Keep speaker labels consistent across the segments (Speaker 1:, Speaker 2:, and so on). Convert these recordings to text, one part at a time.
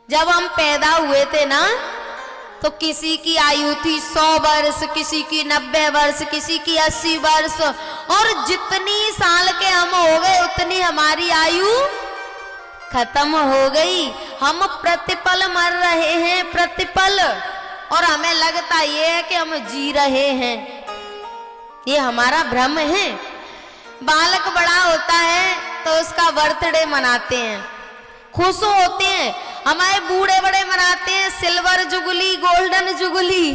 Speaker 1: जब हम पैदा हुए थे ना, तो किसी की आयु थी 100 वर्ष, किसी की 90 वर्ष, किसी की 80 वर्ष, और जितनी साल के हम हो गए उतनी हमारी आयु खत्म हो गई। हम प्रतिपल मर रहे हैं, प्रतिपल, और हमें लगता ये है कि हम जी रहे हैं। ये हमारा भ्रम है। बालक बड़ा होता है तो उसका बर्थडे मनाते हैं, खुश होते हैं। हमारे बूढ़े बड़े मनाते हैं सिल्वर जुबली, गोल्डन जुबली।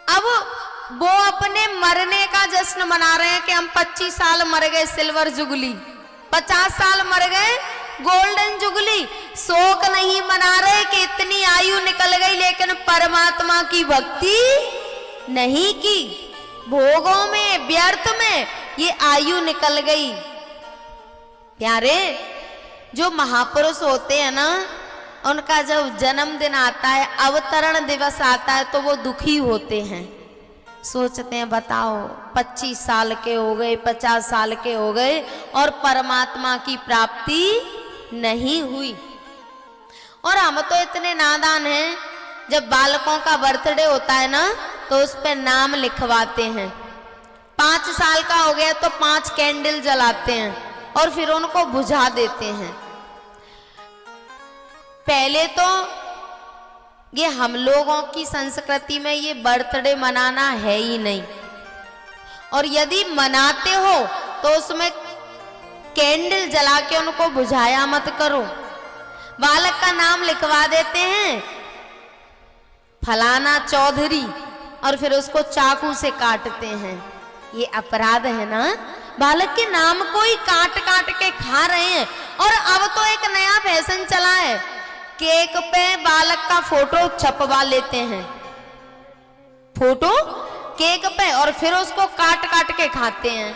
Speaker 1: अब वो अपने मरने का जश्न मना रहे हैं कि हम 25 साल मर गए सिल्वर जुबली, 50 साल मर गए गोल्डन जुबली। शोक नहीं मना रहे कि इतनी आयु निकल गई, लेकिन परमात्मा की भक्ति नहीं की, भोगों में, व्यर्थ में ये आयु निकल गई। प्यारे, जो महापुरुष होते हैं ना, उनका जब जन्मदिन आता है, अवतरण दिवस आता है, तो वो दुखी होते हैं। सोचते हैं बताओ 25 साल के हो गए, 50 साल के हो गए और परमात्मा की प्राप्ति नहीं हुई। और हम तो इतने नादान हैं, जब बालकों का बर्थडे होता है ना, तो उस पे नाम लिखवाते हैं। 5 साल का हो गया तो 5 कैंडल जलाते हैं और फिर उनको बुझा देते हैं। पहले तो ये हम लोगों की संस्कृति में ये बर्थडे मनाना है ही नहीं, और यदि मनाते हो तो उसमें कैंडल जला के उनको बुझाया मत करो। बालक का नाम लिखवा देते हैं फलाना चौधरी, और फिर उसको चाकू से काटते हैं। ये अपराध है ना। बालक के नाम को ही काट काट के खा रहे हैं। और अब तो एक नया फैशन चला है, केक पे बालक का फोटो छपवा लेते हैं, फोटो केक पे, और फिर उसको काट काट के खाते हैं।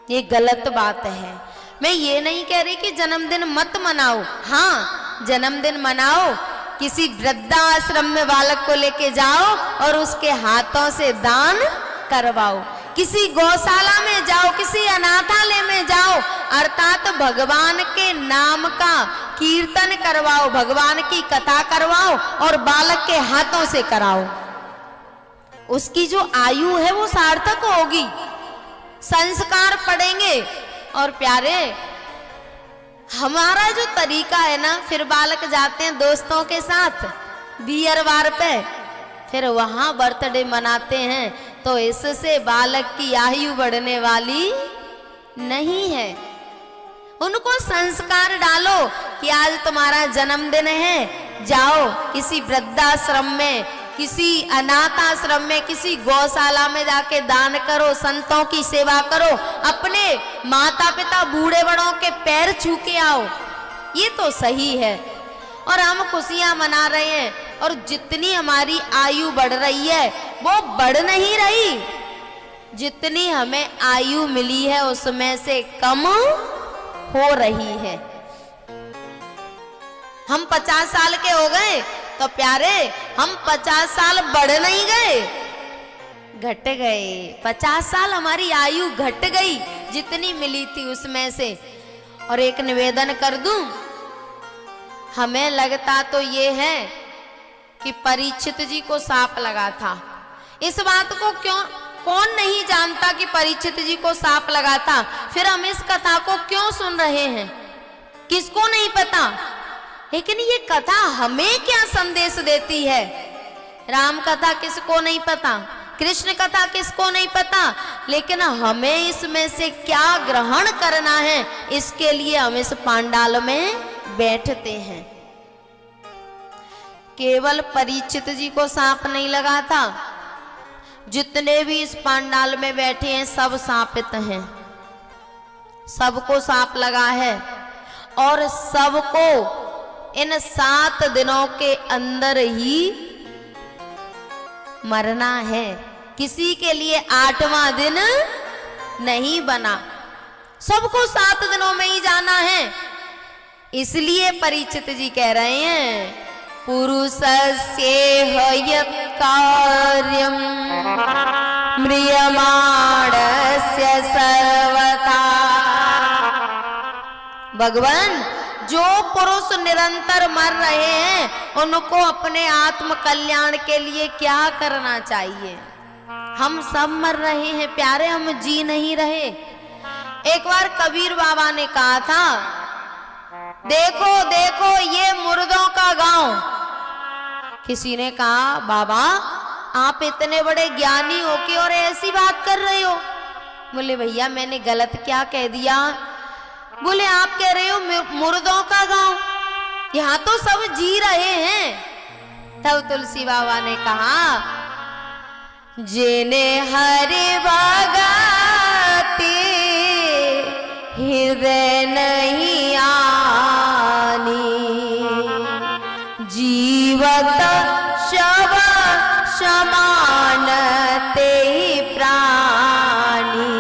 Speaker 1: ये गलत बात है। मैं ये नहीं कह रही कि जन्मदिन मत मनाओ, हाँ जन्मदिन मनाओ, किसी वृद्धाश्रम में बालक को लेके जाओ और उसके हाथों से दान करवाओ, किसी गौशाला में जाओ, किसी अनाथालय में जाओ, अर्थात भगवान के नाम का कीर्तन करवाओ, भगवान की कथा करवाओ और बालक के हाथों से कराओ। उसकी जो आयु है वो सार्थक होगी, संस्कार पड़ेंगे। और प्यारे, हमारा जो तरीका है ना, फिर बालक जाते हैं दोस्तों के साथ बियर बार पे, फिर वहां बर्थडे मनाते हैं, तो इससे बालक की आयु बढ़ने वाली नहीं है। उनको संस्कार डालो कि आज तुम्हारा जन्मदिन है, जाओ किसी वृद्धाश्रम में, किसी अनाथ आश्रम में, किसी गौशाला में जाके दान करो, संतों की सेवा करो, अपने माता पिता बूढ़े बड़ों के पैर छू के आओ। ये तो सही है। और हम खुशियां मना रहे हैं, और जितनी हमारी आयु बढ़ रही है वो बढ़ नहीं रही, जितनी हमें आयु मिली है उसमें से कम हो रही है। हम 50 साल के हो गए तो प्यारे, हम 50 साल बढ़ नहीं गए, घट गए। 50 साल हमारी आयु घट गई जितनी मिली थी उसमें से। और एक निवेदन कर दूं, हमें लगता तो ये है कि परीक्षित जी को सांप लगा था। इस बात को कौन नहीं जानता कि परीक्षित जी को सांप लगा था? फिर हम इस कथा को क्यों सुन रहे हैं? किसको नहीं पता? लेकिन ये कथा हमें क्या संदेश देती है? राम कथा किसको नहीं पता, कृष्ण कथा किसको नहीं पता, लेकिन हमें इसमें से क्या ग्रहण करना है, इसके लिए हम इस पांडाल में बैठते हैं। केवल परीक्षित जी को सांप नहीं लगा था, जितने भी इस पांडाल में बैठे हैं सब सांपित हैं, सबको सांप लगा है। और सबको इन 7 दिनों के अंदर ही मरना है। किसी के लिए 8वां दिन नहीं बना, सबको 7 दिनों में ही जाना है। इसलिए परीक्षित जी कह रहे हैं, पुरुषस्य यत् कार्यं म्रियमाणस्य सर्वथा। भगवान, जो पुरुष निरंतर मर रहे हैं उनको अपने आत्म कल्याण के लिए क्या करना चाहिए। हम सब मर रहे हैं प्यारे, हम जी नहीं रहे। एक बार कबीर बाबा ने कहा था, देखो देखो ये मुर्दों का गांव। किसी ने कहा, बाबा आप इतने बड़े ज्ञानी हो के और ऐसी बात कर रहे हो। बोले भैया मैंने गलत क्या कह दिया। बोले आप कह रहे हो मुर्दों का गांव, यहाँ तो सब जी रहे हैं। तब तुलसी बाबा ने कहा, जिने हरि भगति हृदय नहीं आनी, जीवत शव समान ते प्राणी।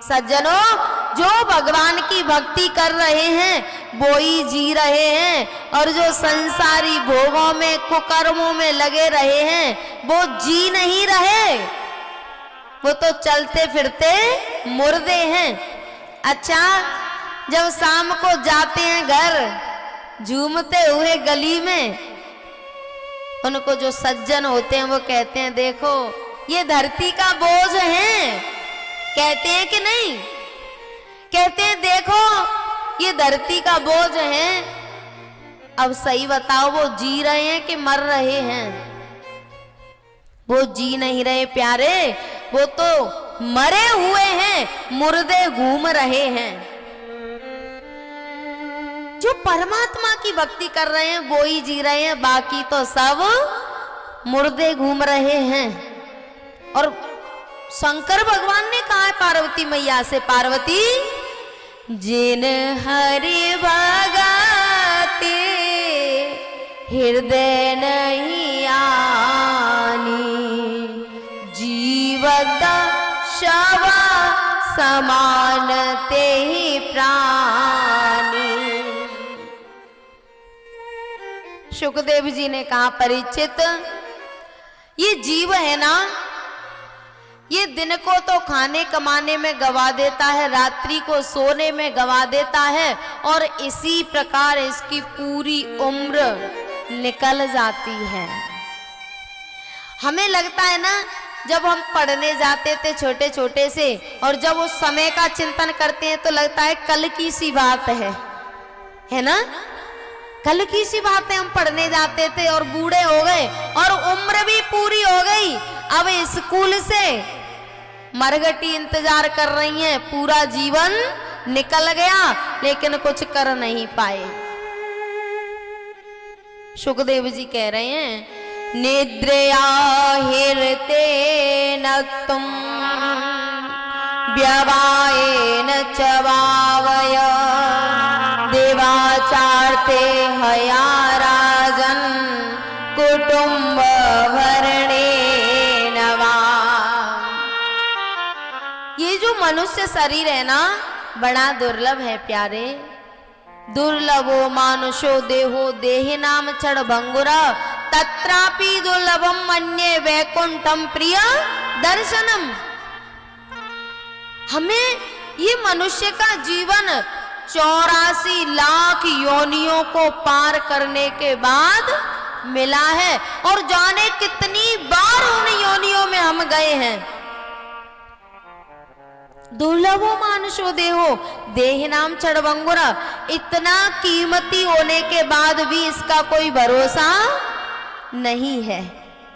Speaker 1: सज्जनों, जो भगवान की भक्ति कर रहे हैं वो ही जी रहे हैं, और जो संसारी भोगों में कुकर्मों में लगे रहे हैं वो जी नहीं रहे, वो तो चलते फिरते मुर्दे हैं। अच्छा, जब शाम को जाते हैं घर झूमते हुए गली में, उनको जो सज्जन होते हैं वो कहते हैं, देखो ये धरती का बोझ है। कहते हैं कि नहीं? कहते हैं देखो ये धरती का बोझ है। अब सही बताओ, वो जी रहे हैं कि मर रहे हैं? वो जी नहीं रहे प्यारे, वो तो मरे हुए हैं, मुर्दे घूम रहे हैं। जो परमात्मा की भक्ति कर रहे हैं वो ही जी रहे हैं, बाकी तो सब मुर्दे घूम रहे हैं। और शंकर भगवान ने कहा है पार्वती मैया से, पार्वती जिन हरि भगति हृदय नहीं आनी, जीवत शव समान ते ही प्राणी। सुखदेव जी ने कहा, परीक्षित ये जीव है ना, ये दिन को तो खाने कमाने में गवा देता है, रात्रि को सोने में गवा देता है, और इसी प्रकार इसकी पूरी उम्र निकल जाती है। हमें लगता है ना, जब हम पढ़ने जाते थे छोटे छोटे से, और जब उस समय का चिंतन करते हैं तो लगता है कल की सी बात है ना? कल की सी बात है, हम पढ़ने जाते थे और बूढ़े हो गए और उम्र भी पूरी हो गई। अब स्कूल से मरघटी इंतजार कर रही हैं, पूरा जीवन निकल गया लेकिन कुछ कर नहीं पाए। सुखदेव जी कह रहे हैं, निद्रया हिरते न तुम व्यवायेन चवावय, देवाचारते हया राजन कुटुंब भरणे नवा। ये जो मनुष्य शरीर है ना, बड़ा दुर्लभ है प्यारे। दुर्लभो मानुषो देहो देहि नाम क्षण भंगुरा, तत्रापि दुर्लभम मन्ये वैकुंठम प्रिय दर्शनम। हमें ये मनुष्य का जीवन 84 लाख योनियों को पार करने के बाद मिला है, और जाने कितनी बार उन योनियों में हम गए हैं। दुर्लभो मानुषो देहो देहि नाम क्षणभंगुरा, इतना कीमती होने के बाद भी इसका कोई भरोसा नहीं है।